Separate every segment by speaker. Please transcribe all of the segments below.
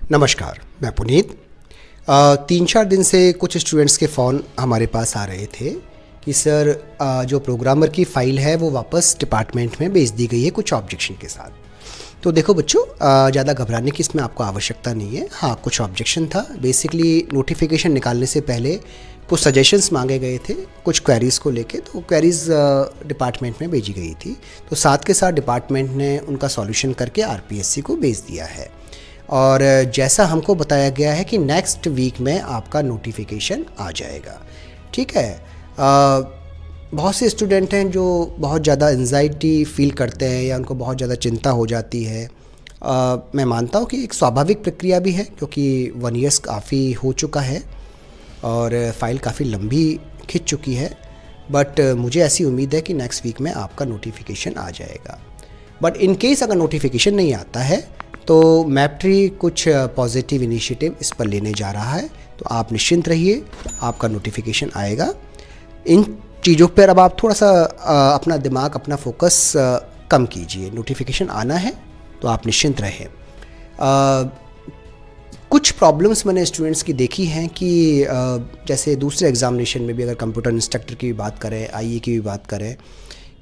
Speaker 1: नमस्कार, मैं पुनीत। 3-4 दिन से कुछ स्टूडेंट्स के फ़ोन हमारे पास आ रहे थे कि सर जो प्रोग्रामर की फ़ाइल है वो वापस डिपार्टमेंट में भेज दी गई है कुछ ऑब्जेक्शन के साथ। तो देखो बच्चों, ज़्यादा घबराने की इसमें आपको आवश्यकता नहीं है। हाँ, कुछ ऑब्जेक्शन था। बेसिकली नोटिफिकेशन निकालने से पहले कुछ सजेशंस मांगे गए थे कुछ क्वेरीज़ को लेके, तो क्वेरीज़ डिपार्टमेंट में भेजी गई थी। तो साथ के साथ डिपार्टमेंट ने उनका सॉल्यूशन करके आरपीएससी को भेज दिया है। और जैसा हमको बताया गया है कि नेक्स्ट वीक में आपका नोटिफिकेशन आ जाएगा। ठीक है। बहुत से स्टूडेंट हैं जो बहुत ज़्यादा एंजाइटी फील करते हैं या उनको बहुत ज़्यादा चिंता हो जाती है। मैं मानता हूँ कि एक स्वाभाविक प्रक्रिया भी है, क्योंकि 1 ईयर्स काफ़ी हो चुका है और फाइल काफ़ी लंबी खिंच चुकी है। बट मुझे ऐसी उम्मीद है कि नेक्स्ट वीक में आपका नोटिफिकेशन आ जाएगा। बट इन केस अगर नोटिफिकेशन नहीं आता है तो मैपट्री कुछ पॉजिटिव इनिशिएटिव इस पर लेने जा रहा है, तो आप निश्चिंत रहिए, आपका नोटिफिकेशन आएगा। इन चीज़ों पर अब आप थोड़ा सा अपना दिमाग, अपना फोकस कम कीजिए। नोटिफिकेशन आना है तो आप निश्चिंत रहें। कुछ प्रॉब्लम्स मैंने स्टूडेंट्स की देखी हैं कि जैसे दूसरे एग्जामिनेशन में भी, अगर कंप्यूटर इंस्ट्रक्टर की भी बात करें, आईए की भी बात करें,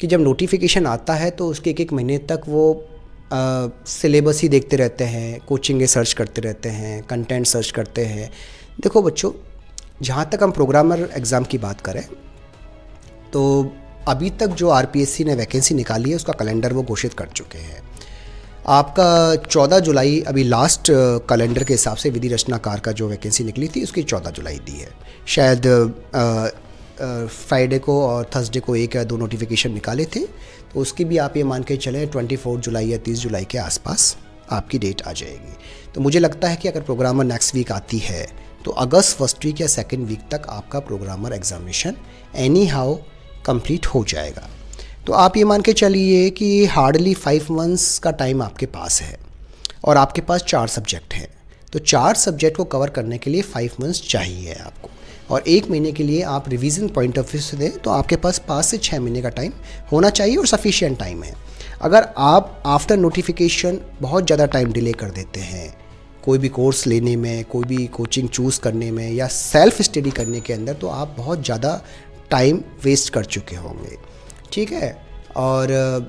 Speaker 1: कि जब नोटिफिकेशन आता है तो उसके एक महीने तक वो सिलेबस ही देखते रहते हैं, कोचिंग सर्च करते रहते हैं, कंटेंट सर्च करते हैं। देखो बच्चों, जहाँ तक हम प्रोग्रामर एग्ज़ाम की बात करें तो अभी तक जो आरपीएससी ने वैकेंसी निकाली है उसका कैलेंडर वो घोषित कर चुके हैं। आपका 14 जुलाई अभी लास्ट कैलेंडर के हिसाब से विधि रचनाकार का जो वैकेंसी निकली थी उसकी 14 जुलाई दी है। शायद फ्राइडे को और थर्सडे को 1 या 2 नोटिफिकेशन निकाले थे, तो उसकी भी आप ये मान के चलें 24 जुलाई या 30 जुलाई के आसपास आपकी डेट आ जाएगी। तो मुझे लगता है कि अगर प्रोग्रामर नेक्स्ट वीक आती है तो अगस्त फर्स्ट वीक या सेकेंड वीक तक आपका programmer examination any how complete हो जाएगा। तो आप ये मान के चलिए कि हार्डली 5 मंथ्स का टाइम आपके पास है और आपके पास 4 सब्जेक्ट हैं। तो 4 सब्जेक्ट को कवर करने के लिए 5 मंथ्स चाहिए आपको, और 1 महीने के लिए आप रिवीजन पॉइंट ऑफ व्यू से दें तो आपके पास 5 से 6 महीने का टाइम होना चाहिए और सफिशिएंट टाइम है। अगर आप आफ्टर नोटिफिकेशन बहुत ज़्यादा टाइम डिले कर देते हैं कोई भी कोर्स लेने में, कोई भी कोचिंग चूज़ करने में या सेल्फ स्टडी करने के अंदर, तो आप बहुत ज़्यादा टाइम वेस्ट कर चुके होंगे। ठीक है। और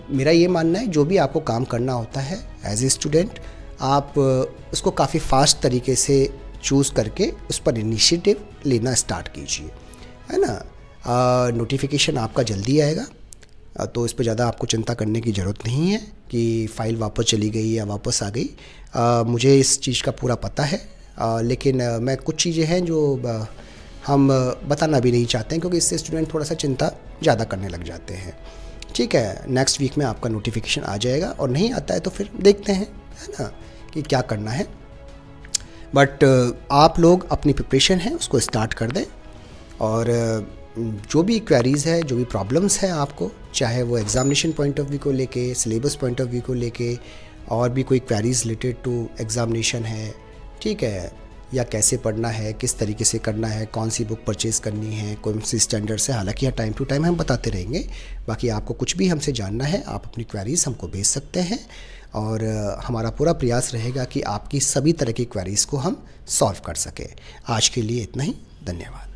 Speaker 1: मेरा ये मानना है जो भी आपको काम करना होता है एज ए स्टूडेंट, आप उसको काफ़ी फास्ट तरीके से चूज़ करके उस पर इनिशिएटिव लेना स्टार्ट कीजिए, है ना। नोटिफिकेशन आपका जल्दी आएगा, तो इस पर ज़्यादा आपको चिंता करने की ज़रूरत नहीं है कि फ़ाइल वापस चली गई या वापस आ गई। मुझे इस चीज़ का पूरा पता है, लेकिन मैं कुछ चीज़ें हैं जो हम बताना भी नहीं चाहते हैं, क्योंकि इससे स्टूडेंट थोड़ा सा चिंता ज़्यादा करने लग जाते हैं। ठीक है। नेक्स्ट वीक में आपका नोटिफिकेशन आ जाएगा, और नहीं आता है तो फिर देखते हैं, है ना, कि क्या करना है। बट आप लोग अपनी प्रिपरेशन है उसको स्टार्ट कर दें, और जो भी क्वेरीज़ है, जो भी प्रॉब्लम्स हैं आपको, चाहे वो एग्जामिनेशन पॉइंट ऑफ व्यू को लेके, सिलेबस पॉइंट ऑफ व्यू को लेके, और भी कोई क्वेरीज़ रिलेटेड टू एग्जामिनेशन है, ठीक है, या कैसे पढ़ना है, किस तरीके से करना है, कौन सी बुक परचेज़ करनी है, कौन सी स्टैंडर्ड से, हालांकि यहाँ टाइम टू टाइम हम बताते रहेंगे। बाकी आपको कुछ भी हमसे जानना है, आप अपनी क्वेरीज़ हमको भेज सकते हैं, और हमारा पूरा प्रयास रहेगा कि आपकी सभी तरह की क्वेरीज़ को हम सॉल्व कर सकें। आज के लिए इतना ही। धन्यवाद।